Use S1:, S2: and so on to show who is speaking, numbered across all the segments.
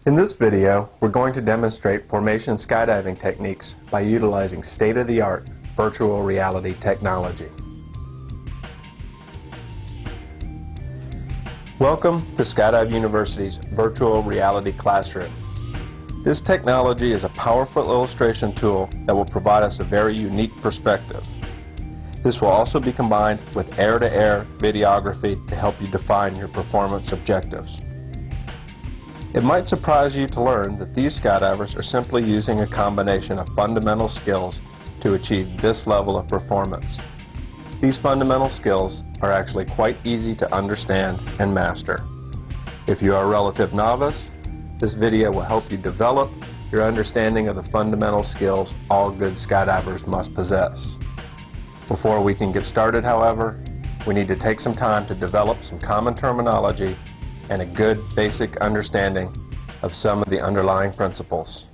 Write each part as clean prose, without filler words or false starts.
S1: In this video, we're going to demonstrate formation skydiving techniques by utilizing state-of-the-art virtual reality technology. Welcome to Skydive University's Virtual Reality Classroom. This technology is a powerful illustration tool that will provide us a very unique perspective. This will also be combined with air-to-air videography to help you define your performance objectives. It might surprise you to learn that these skydivers are simply using a combination of fundamental skills to achieve this level of performance. These fundamental skills are actually quite easy to understand and master. If you are a relative novice, this video will help you develop your understanding of the fundamental skills all good skydivers must possess. Before we can get started, however, we need to take some time to develop some common terminology and a good basic understanding of some of the underlying principles.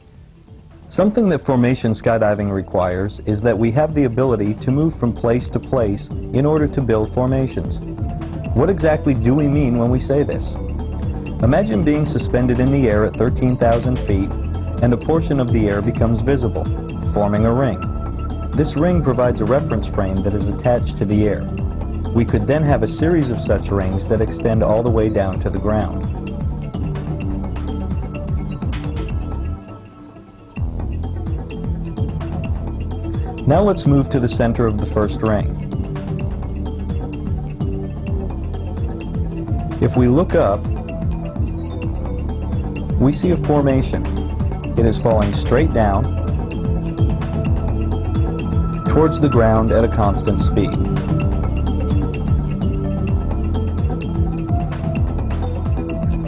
S2: Something that formation skydiving requires is that we have the ability to move from place to place in order to build formations. What exactly do we mean when we say this? Imagine being suspended in the air at 13,000 feet and a portion of the air becomes visible, forming a ring. This ring provides a reference frame that is attached to the air. We could then have a series of such rings that extend all the way down to the ground. Now let's move to the center of the first ring. If we look up, we see a formation. It is falling straight down towards the ground at a constant speed.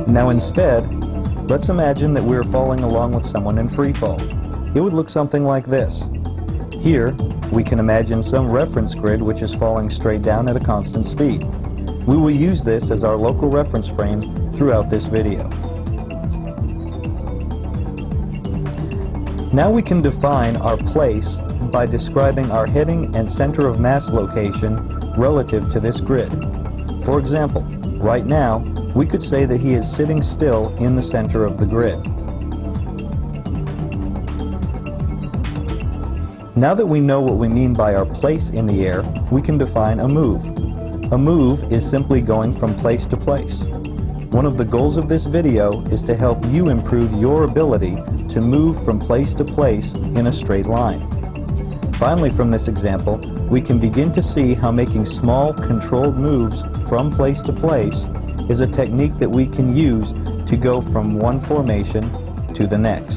S2: Now instead, let's imagine that we're falling along with someone in free fall. It would look something like this. Here, we can imagine some reference grid which is falling straight down at a constant speed. We will use this as our local reference frame throughout this video. Now we can define our place by describing our heading and center of mass location relative to this grid. For example, right now, we could say that he is sitting still in the center of the grid. Now that we know what we mean by our place in the air, we can define a move. A move is simply going from place to place. One of the goals of this video is to help you improve your ability to move from place to place in a straight line. Finally, from this example, we can begin to see how making small, controlled moves from place to place is a technique that we can use to go from one formation to the next.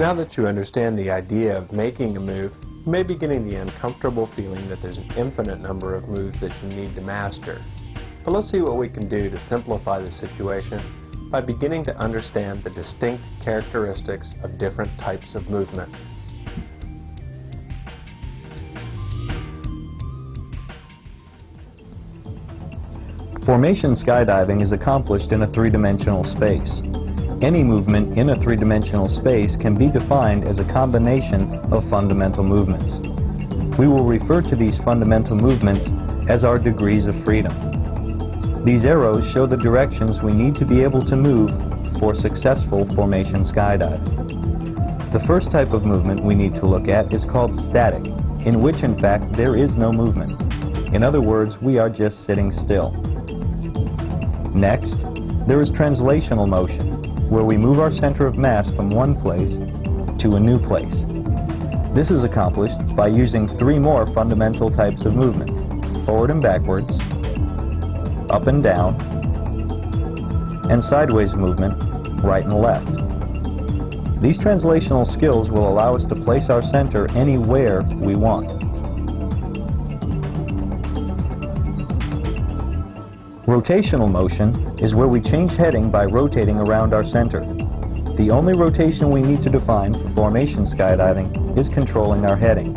S1: Now that you understand the idea of making a move, you may be getting the uncomfortable feeling that there's an infinite number of moves that you need to master. But let's see what we can do to simplify the situation by beginning to understand the distinct characteristics of different types of movement.
S2: Formation skydiving is accomplished in a three-dimensional space. Any movement in a three-dimensional space can be defined as a combination of fundamental movements. We will refer to these fundamental movements as our degrees of freedom. These arrows show the directions we need to be able to move for successful formation skydiving. The first type of movement we need to look at is called static, in which in fact there is no movement. In other words, we are just sitting still. Next, there is translational motion, where we move our center of mass from one place to a new place. This is accomplished by using three more fundamental types of movement: forward and backwards, up and down, and sideways movement, right and left. These translational skills will allow us to place our center anywhere we want. Rotational motion is where we change heading by rotating around our center. The only rotation we need to define for formation skydiving is controlling our heading.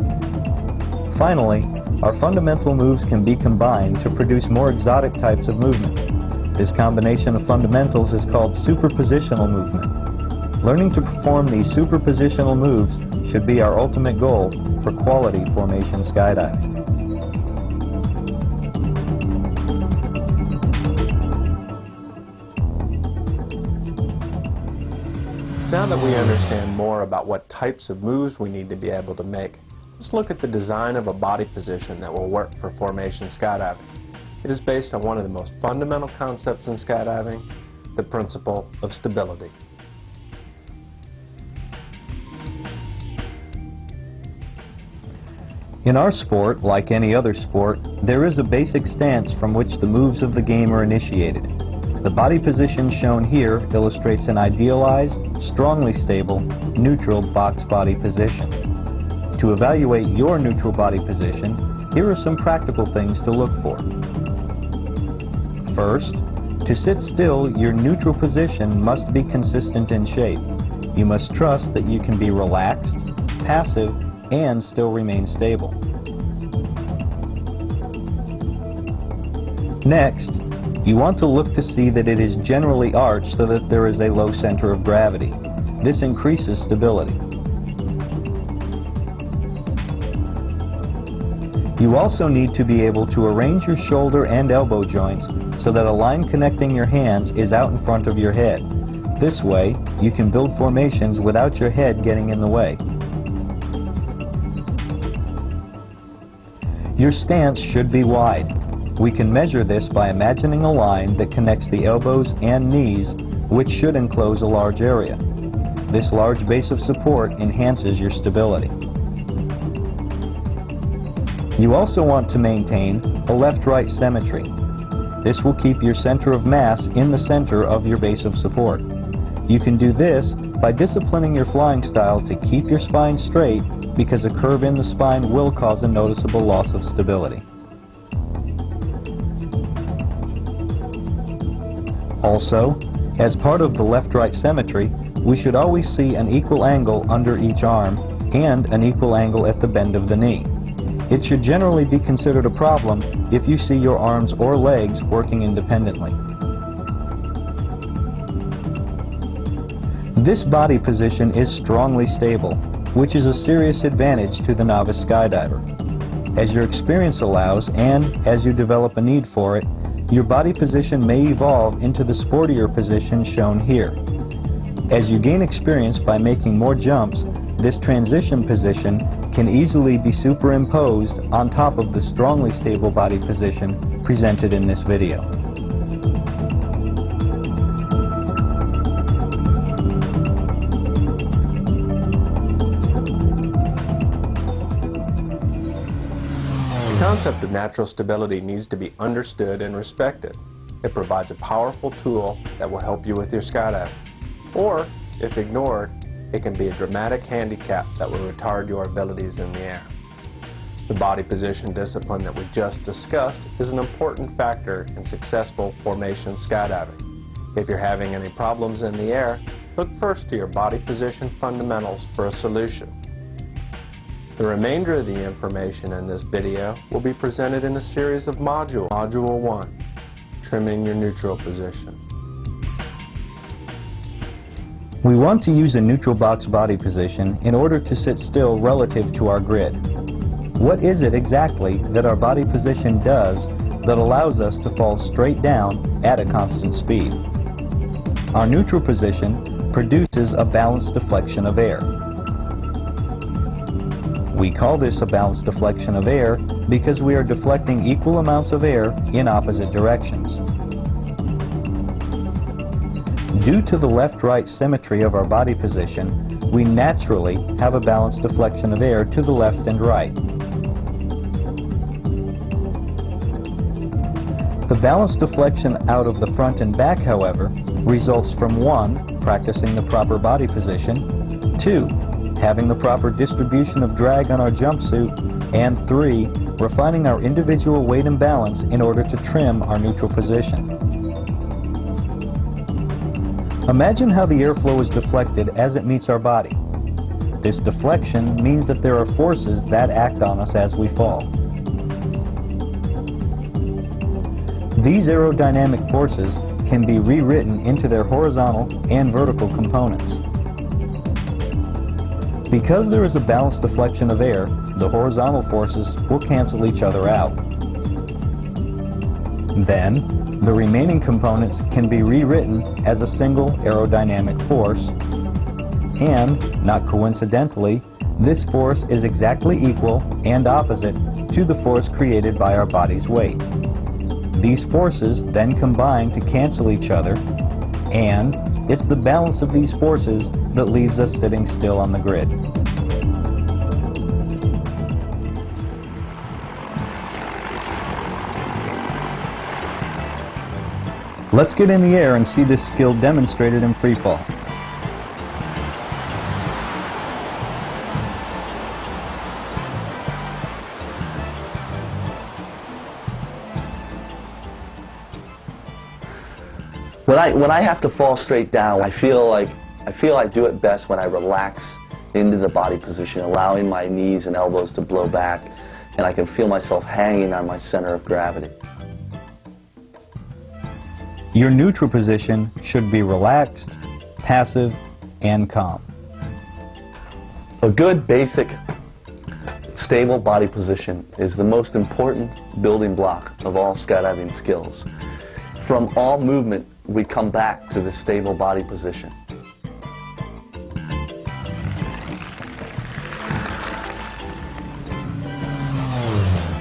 S2: Finally, our fundamental moves can be combined to produce more exotic types of movement. This combination of fundamentals is called superpositional movement. Learning to perform these superpositional moves should be our ultimate goal for quality formation skydiving.
S1: Now that we understand more about what types of moves we need to be able to make, let's look at the design of a body position that will work for formation skydiving. It is based on one of the most fundamental concepts in skydiving, the principle of stability.
S2: In our sport, like any other sport, there is a basic stance from which the moves of the game are initiated. The body position shown here illustrates an idealized, strongly stable, neutral box body position. To evaluate your neutral body position, here are some practical things to look for. First, to sit still, your neutral position must be consistent in shape. You must trust that you can be relaxed, passive, and still remain stable. Next, you want to look to see that it is generally arched so that there is a low center of gravity. This increases stability. You also need to be able to arrange your shoulder and elbow joints so that a line connecting your hands is out in front of your head. This way, you can build formations without your head getting in the way. Your stance should be wide. We can measure this by imagining a line that connects the elbows and knees, which should enclose a large area. This large base of support enhances your stability. You also want to maintain a left-right symmetry. This will keep your center of mass in the center of your base of support. You can do this by disciplining your flying style to keep your spine straight, because a curve in the spine will cause a noticeable loss of stability. Also, as part of the left-right symmetry, we should always see an equal angle under each arm and an equal angle at the bend of the knee. It should generally be considered a problem if you see your arms or legs working independently. This body position is strongly stable, which is a serious advantage to the novice skydiver. As your experience allows and as you develop a need for it, your body position may evolve into the sportier position shown here. As you gain experience by making more jumps, this transition position can easily be superimposed on top of the strongly stable body position presented in this video.
S1: The concept of natural stability needs to be understood and respected. It provides a powerful tool that will help you with your skydiving. Or, if ignored, it can be a dramatic handicap that will retard your abilities in the air. The body position discipline that we just discussed is an important factor in successful formation skydiving. If you're having any problems in the air, look first to your body position fundamentals for a solution. The remainder of the information in this video will be presented in a series of modules. Module 1, Trimming Your Neutral Position.
S2: We want to use a neutral box body position in order to sit still relative to our grid. What is it exactly that our body position does that allows us to fall straight down at a constant speed? Our neutral position produces a balanced deflection of air. We call this a balanced deflection of air because we are deflecting equal amounts of air in opposite directions. Due to the left-right symmetry of our body position, we naturally have a balanced deflection of air to the left and right. The balanced deflection out of the front and back, however, results from 1, practicing the proper body position, 2, having the proper distribution of drag on our jumpsuit, and 3, refining our individual weight and balance in order to trim our neutral position. Imagine how the airflow is deflected as it meets our body. This deflection means that there are forces that act on us as we fall. These aerodynamic forces can be rewritten into their horizontal and vertical components. Because there is a balanced deflection of air, the horizontal forces will cancel each other out. Then, the remaining components can be rewritten as a single aerodynamic force, And, not coincidentally, this force is exactly equal and opposite to the force created by our body's weight. These forces then combine to cancel each other, and it's the balance of these forces that leaves us sitting still on the grid. Let's get in the air and see this skill demonstrated in freefall.
S3: When I have to fall straight down, I feel I do it best when I relax into the body position, allowing my knees and elbows to blow back, and I can feel myself hanging on my center of gravity.
S2: Your neutral position should be relaxed, passive, and calm.
S3: A good, basic, stable body position is the most important building block of all skydiving skills. From all movement, we come back to the stable body position.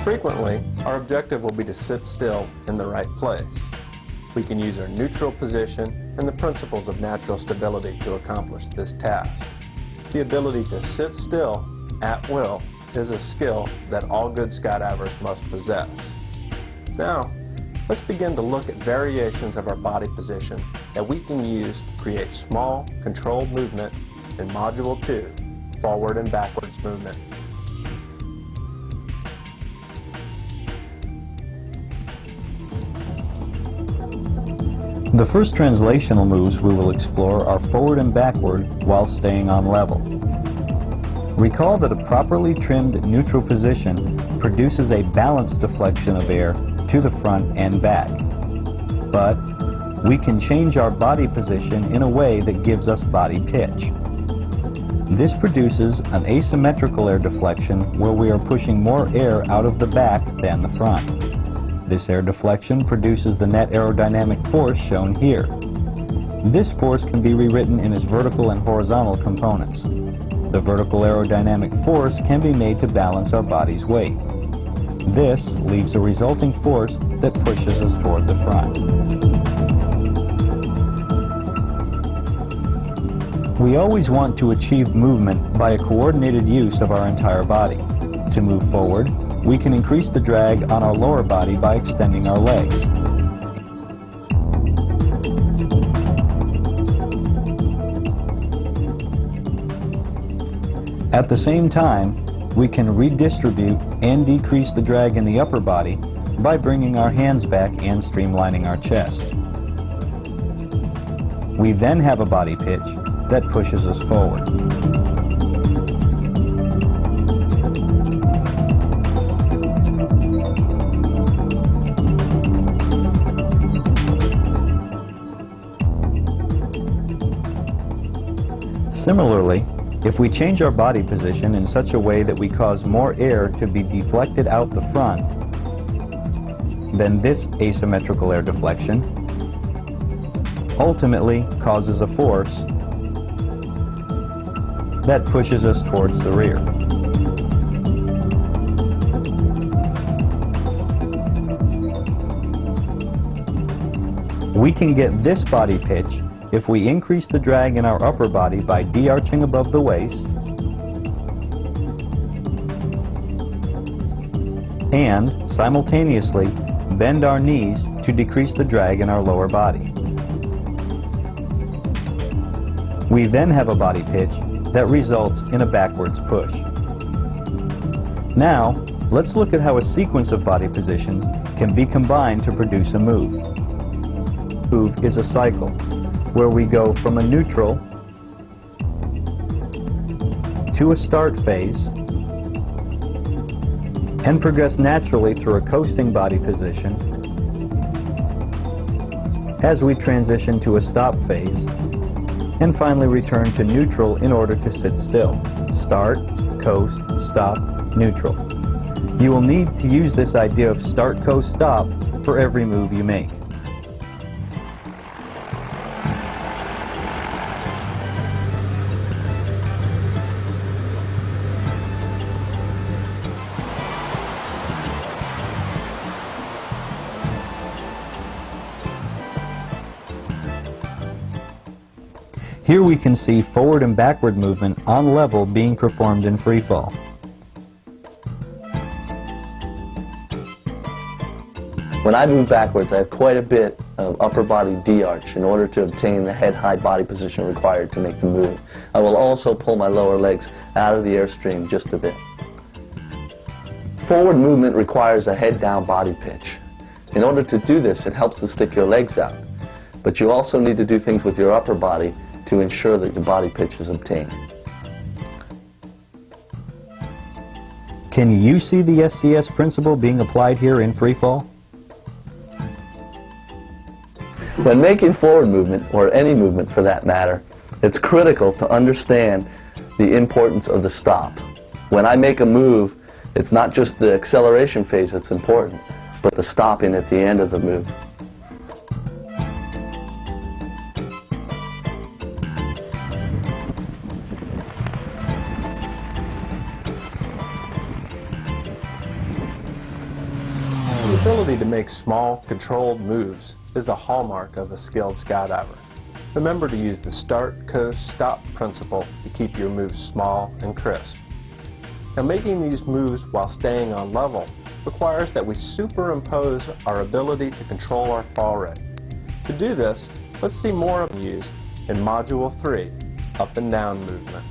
S1: Frequently, our objective will be to sit still in the right place. We can use our neutral position and the principles of natural stability to accomplish this task. The ability to sit still at will is a skill that all good skydivers must possess. Now, let's begin to look at variations of our body position that we can use to create small, controlled movement in Module 2, forward and backwards movement.
S2: The first translational moves we will explore are forward and backward while staying on level. Recall that a properly trimmed neutral position produces a balanced deflection of air to the front and back. But we can change our body position in a way that gives us body pitch. This produces an asymmetrical air deflection where we are pushing more air out of the back than the front. This air deflection produces the net aerodynamic force shown here. This force can be rewritten in its vertical and horizontal components. The vertical aerodynamic force can be made to balance our body's weight. This leaves a resulting force that pushes us toward the front. We always want to achieve movement by a coordinated use of our entire body. To move forward, we can increase the drag on our lower body by extending our legs. At the same time, we can redistribute and decrease the drag in the upper body by bringing our hands back and streamlining our chest. We then have a body pitch that pushes us forward. Similarly, if we change our body position in such a way that we cause more air to be deflected out the front, then this asymmetrical air deflection ultimately causes a force that pushes us towards the rear. We can get this body pitch if we increase the drag in our upper body by de-arching above the waist and simultaneously bend our knees to decrease the drag in our lower body. We then have a body pitch that results in a backwards push. Now, let's look at how a sequence of body positions can be combined to produce a move. Move is a cycle, where we go from a neutral to a start phase and progress naturally through a coasting body position as we transition to a stop phase and finally return to neutral in order to sit still. Start, coast, stop, neutral. You will need to use this idea of start, coast, stop for every move you make. Here we can see forward and backward movement on level being performed in free fall.
S3: When I move backwards, I have quite a bit of upper body D-arch in order to obtain the head-high body position required to make the move. I will also pull my lower legs out of the airstream just a bit. Forward movement requires a head-down body pitch. In order to do this, it helps to stick your legs out. But you also need to do things with your upper body to ensure that your body pitch is obtained.
S2: Can you see the SCS principle being applied here in free fall?
S3: When making forward movement, or any movement for that matter, it's critical to understand the importance of the stop. When I make a move, it's not just the acceleration phase that's important, but the stopping at the end of the move.
S1: The ability to make small, controlled moves is the hallmark of a skilled skydiver. Remember to use the start, coast, stop principle to keep your moves small and crisp. Now, making these moves while staying on level requires that we superimpose our ability to control our fall rate. To do this, let's see more of them used in Module 3, up and down movement.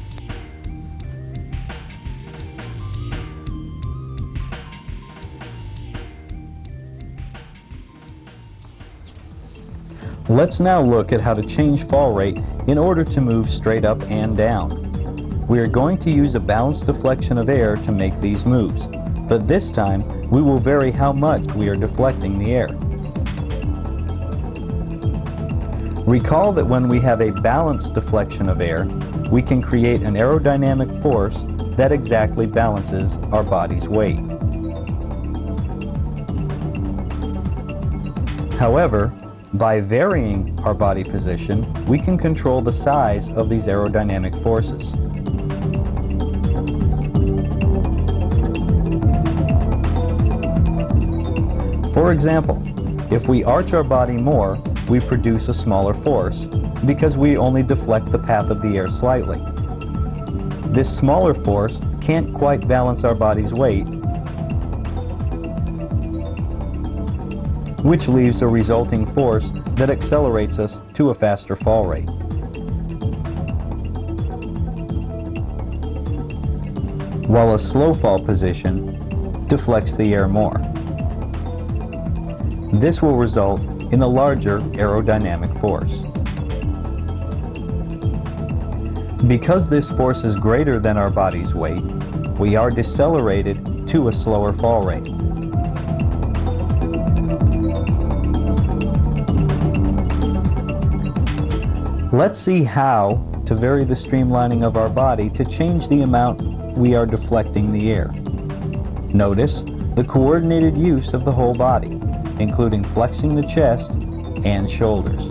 S2: Let's now look at how to change fall rate in order to move straight up and down. We are going to use a balanced deflection of air to make these moves, but this time we will vary how much we are deflecting the air. Recall that when we have a balanced deflection of air, we can create an aerodynamic force that exactly balances our body's weight. However, by varying our body position, we can control the size of these aerodynamic forces. For example, if we arch our body more, we produce a smaller force because we only deflect the path of the air slightly. This smaller force can't quite balance our body's weight, which leaves a resulting force that accelerates us to a faster fall rate. While a slow fall position deflects the air more. This will result in a larger aerodynamic force. Because this force is greater than our body's weight, we are decelerated to a slower fall rate. Let's see how to vary the streamlining of our body to change the amount we are deflecting the air. Notice the coordinated use of the whole body, including flexing the chest and shoulders.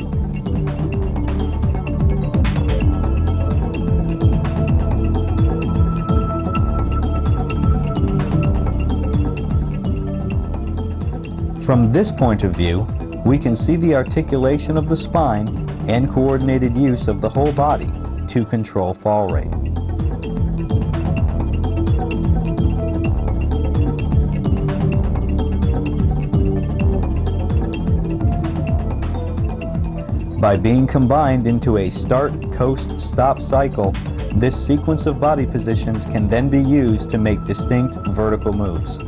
S2: From this point of view, we can see the articulation of the spine and coordinated use of the whole body to control fall rate. By being combined into a start, coast, stop cycle, this sequence of body positions can then be used to make distinct vertical moves.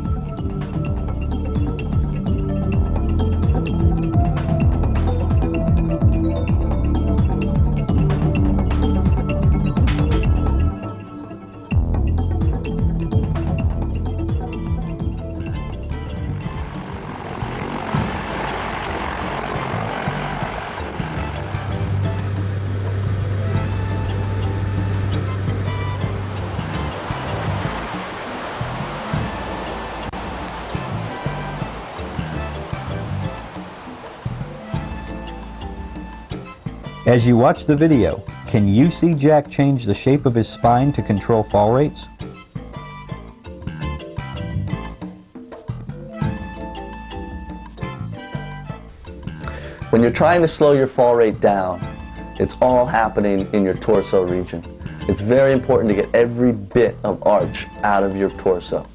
S2: As you watch the video, can you see Jack change the shape of his spine to control fall rates?
S3: When you're trying to slow your fall rate down, It's all happening in your torso region. It's very important to get every bit of arch out of your torso.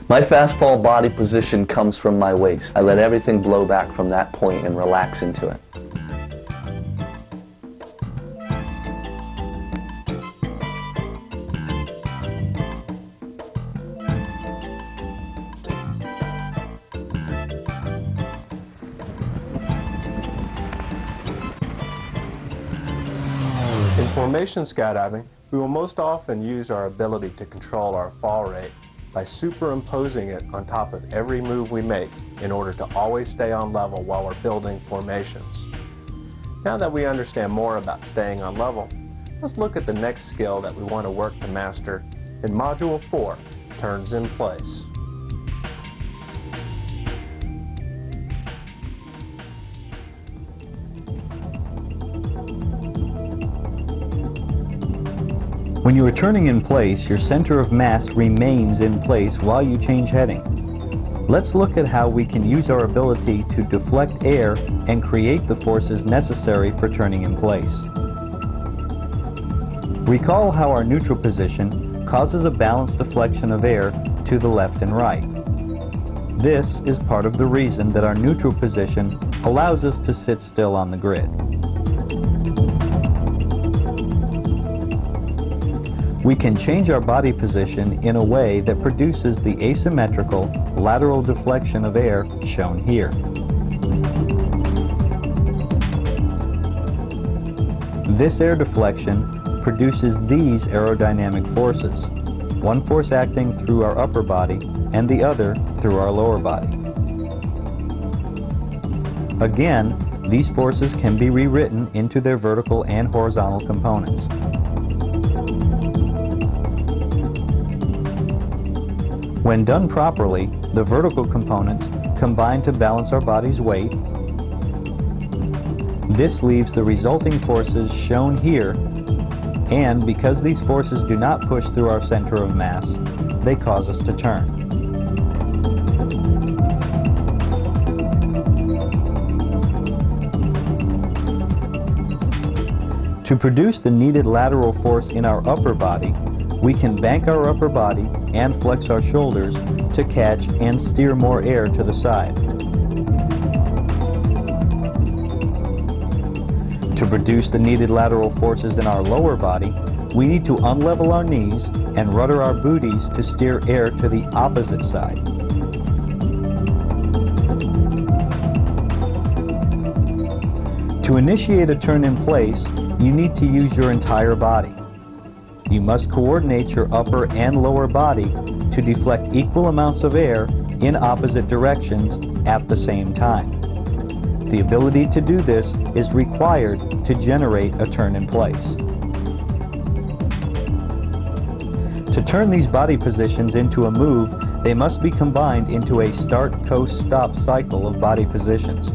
S3: My fast fall body position comes from my waist. I let everything blow back from that point and relax into it.
S1: In formation skydiving, we will most often use our ability to control our fall rate by superimposing it on top of every move we make in order to always stay on level while we're building formations. Now that we understand more about staying on level, let's look at the next skill that we want to work to master in Module 4, Turns in Place.
S2: When you are turning in place, your center of mass remains in place while you change heading. Let's look at how we can use our ability to deflect air and create the forces necessary for turning in place. Recall how our neutral position causes a balanced deflection of air to the left and right. This is part of the reason that our neutral position allows us to sit still on the grid. We can change our body position in a way that produces the asymmetrical lateral deflection of air shown here. This air deflection produces these aerodynamic forces, one force acting through our upper body and the other through our lower body. Again, these forces can be rewritten into their vertical and horizontal components. When done properly, the vertical components combine to balance our body's weight. This leaves the resulting forces shown here, and because these forces do not push through our center of mass, they cause us to turn. To produce the needed lateral force in our upper body, we can bank our upper body and flex our shoulders to catch and steer more air to the side. To produce the needed lateral forces in our lower body, we need to unlevel our knees and rudder our booties to steer air to the opposite side. To initiate a turn in place, you need to use your entire body. You must coordinate your upper and lower body to deflect equal amounts of air in opposite directions at the same time. The ability to do this is required to generate a turn in place. To turn these body positions into a move, they must be combined into a start, coast, stop cycle of body positions.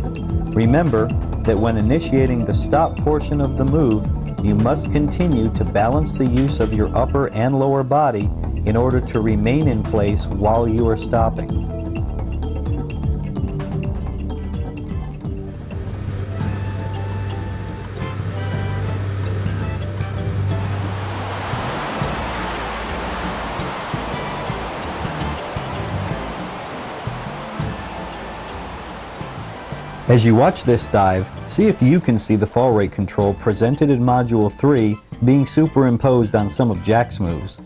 S2: Remember that when initiating the stop portion of the move, you must continue to balance the use of your upper and lower body in order to remain in place while you are stopping. As you watch this dive, see if you can see the fall rate control presented in Module 3 being superimposed on some of Jack's moves.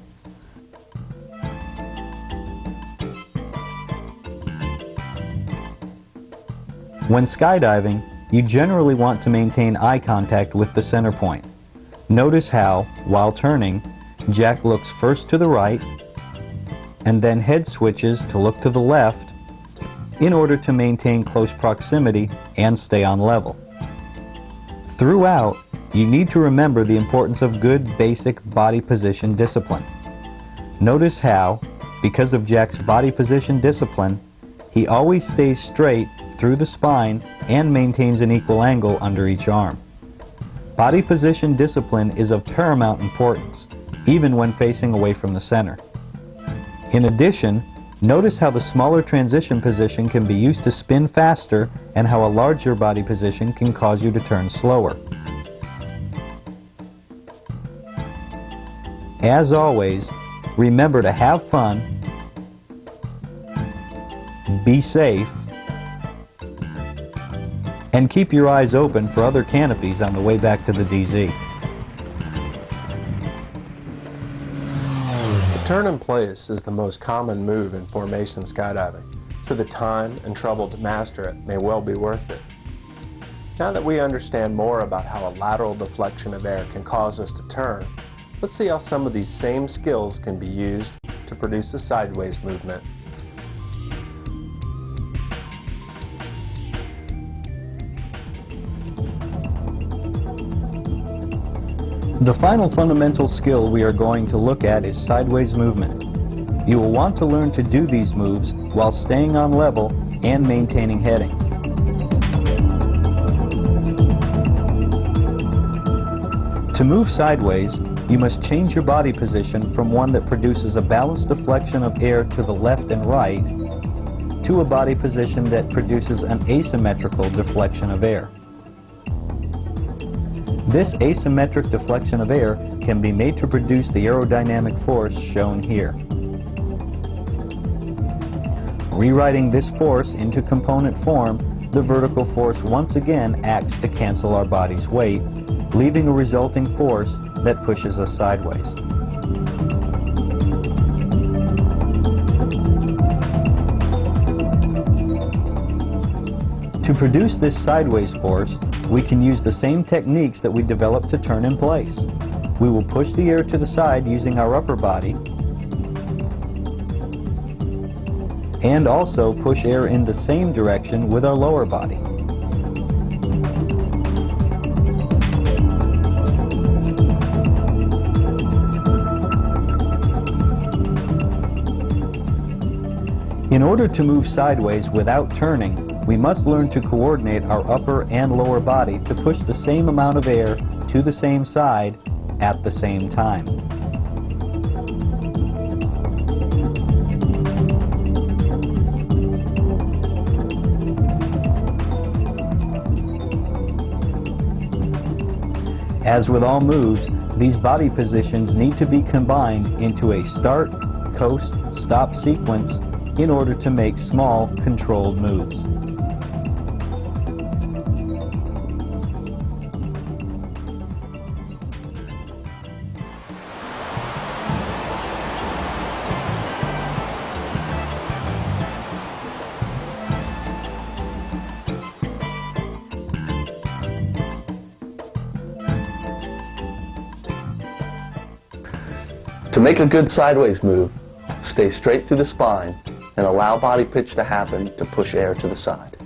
S2: When skydiving, you generally want to maintain eye contact with the center point. Notice how, while turning, Jack looks first to the right and then head switches to look to the left in order to maintain close proximity and stay on level. Throughout, you need to remember the importance of good basic body position discipline. Notice how, because of Jack's body position discipline, he always stays straight through the spine and maintains an equal angle under each arm. Body position discipline is of paramount importance even when facing away from the center. In addition, notice how the smaller transition position can be used to spin faster and how a larger body position can cause you to turn slower. As always, remember to have fun, be safe, and keep your eyes open for other canopies on the way back to the DZ.
S1: The turn in place is the most common move in formation skydiving, so the time and trouble to master it may well be worth it. Now that we understand more about how a lateral deflection of air can cause us to turn, let's see how some of these same skills can be used to produce a sideways movement.
S2: The final fundamental skill we are going to look at is sideways movement. You will want to learn to do these moves while staying on level and maintaining heading. To move sideways, you must change your body position from one that produces a balanced deflection of air to the left and right to a body position that produces an asymmetrical deflection of air. This asymmetric deflection of air can be made to produce the aerodynamic force shown here. Rewriting this force into component form, the vertical force once again acts to cancel our body's weight, leaving a resulting force that pushes us sideways. To produce this sideways force, we can use the same techniques that we developed to turn in place. We will push the air to the side using our upper body and also push air in the same direction with our lower body. In order to move sideways without turning, we must learn to coordinate our upper and lower body to push the same amount of air to the same side at the same time. As with all moves, these body positions need to be combined into a start, coast, stop sequence in order to make small, controlled moves.
S3: To make a good sideways move, stay straight through the spine and allow body pitch to happen to push air to the side.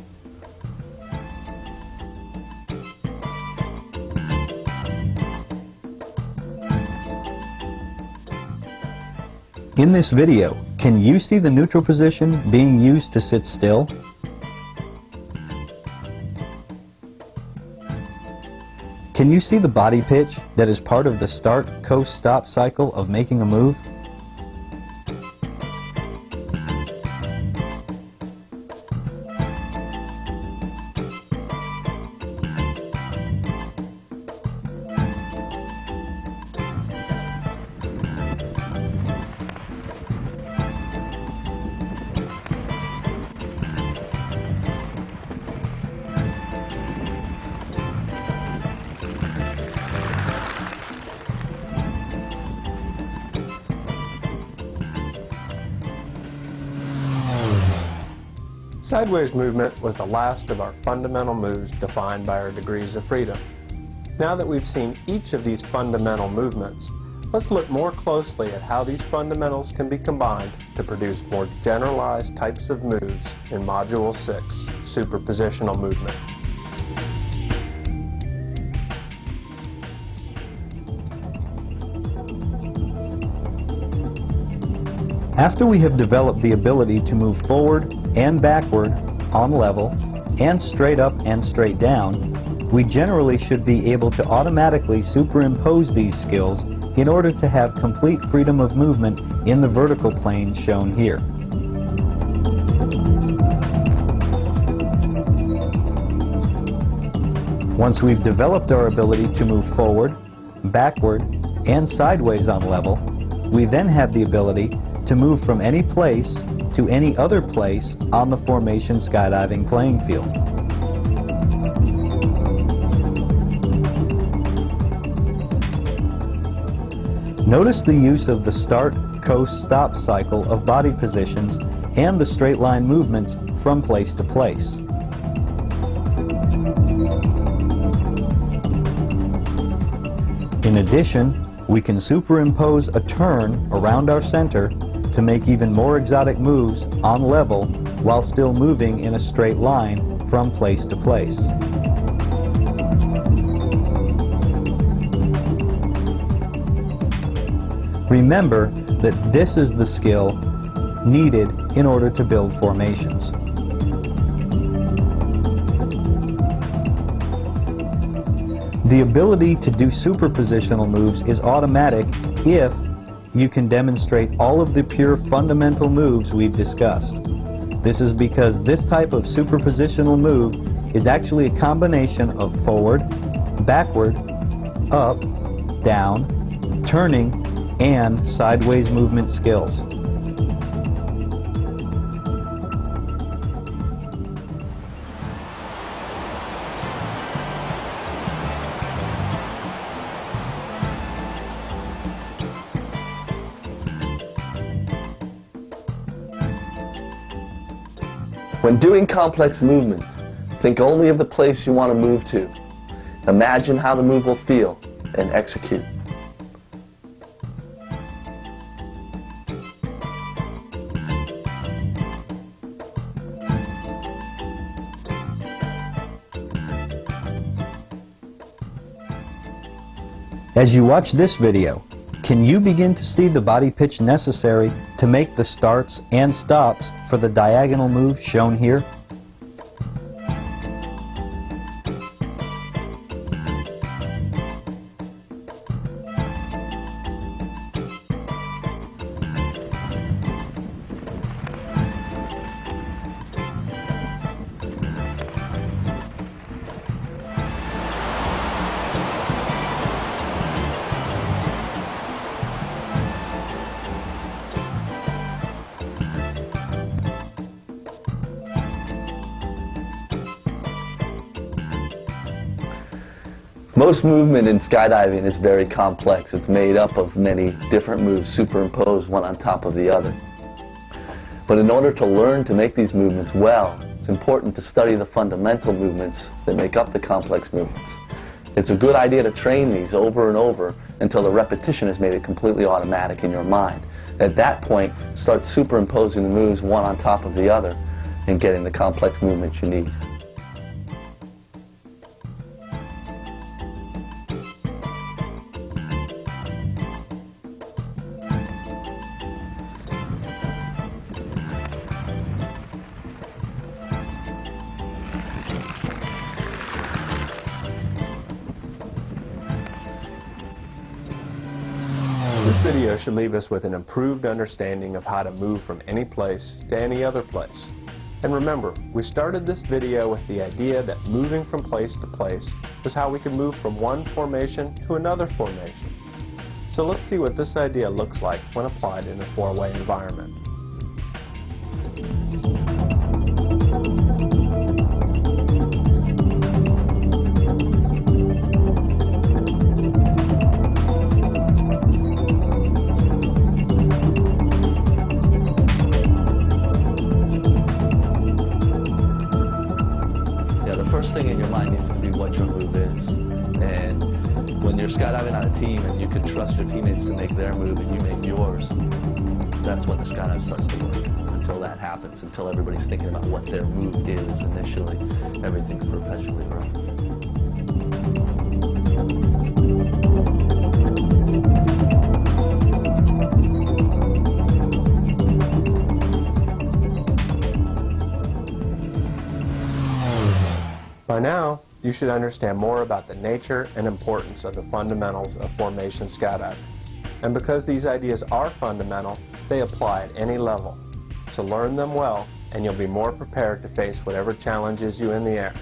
S2: In this video, can you see the neutral position being used to sit still? Can you see the body pitch that is part of the start, coast, stop cycle of making a move?
S1: Sideways movement was the last of our fundamental moves defined by our degrees of freedom. Now that we've seen each of these fundamental movements, let's look more closely at how these fundamentals can be combined to produce more generalized types of moves in Module 6, Superpositional Movement.
S2: After we have developed the ability to move forward and backward on level and straight up and straight down, we generally should be able to automatically superimpose these skills in order to have complete freedom of movement in the vertical plane shown here. Once we've developed our ability to move forward, backward, and sideways on level, we then have the ability to move from any place to any other place on the formation skydiving playing field. Notice the use of the start, coast, stop cycle of body positions and the straight line movements from place to place. In addition, we can superimpose a turn around our center to make even more exotic moves on level while still moving in a straight line from place to place. Remember that this is the skill needed in order to build formations. The ability to do superpositional moves is automatic if you can demonstrate all of the pure fundamental moves we've discussed. This is because this type of superpositional move is actually a combination of forward, backward, up, down, turning, and sideways movement skills.
S3: When doing complex movements, think only of the place you want to move to. Imagine how the move will feel and execute.
S2: As you watch this video, can you begin to see the body pitch necessary to make the starts and stops for the diagonal move shown here?
S3: Most movement in skydiving is very complex. It's made up of many different moves superimposed one on top of the other. But in order to learn to make these movements well, it's important to study the fundamental movements that make up the complex movements. It's a good idea to train these over and over until the repetition has made it completely automatic in your mind. At that point, start superimposing the moves one on top of the other and getting the complex movements you need.
S1: This video should leave us with an improved understanding of how to move from any place to any other place. And remember, we started this video with the idea that moving from place to place was how we could move from one formation to another formation. So let's see what this idea looks like when applied in a four-way environment.
S3: Thing in your mind needs to be what your move is. And when you're skydiving on a team and you can trust your teammates to make their move and you make yours, that's when the skydive starts to work. Until that happens, until everybody's thinking about what their move is initially, everything's perpetually wrong.
S1: By now, you should understand more about the nature and importance of the fundamentals of formation skydiving. And because these ideas are fundamental, they apply at any level. So learn them well, and you'll be more prepared to face whatever challenges you in the air.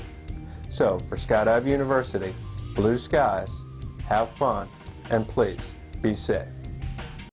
S1: So, for Skydive University, blue skies, have fun, and please be safe.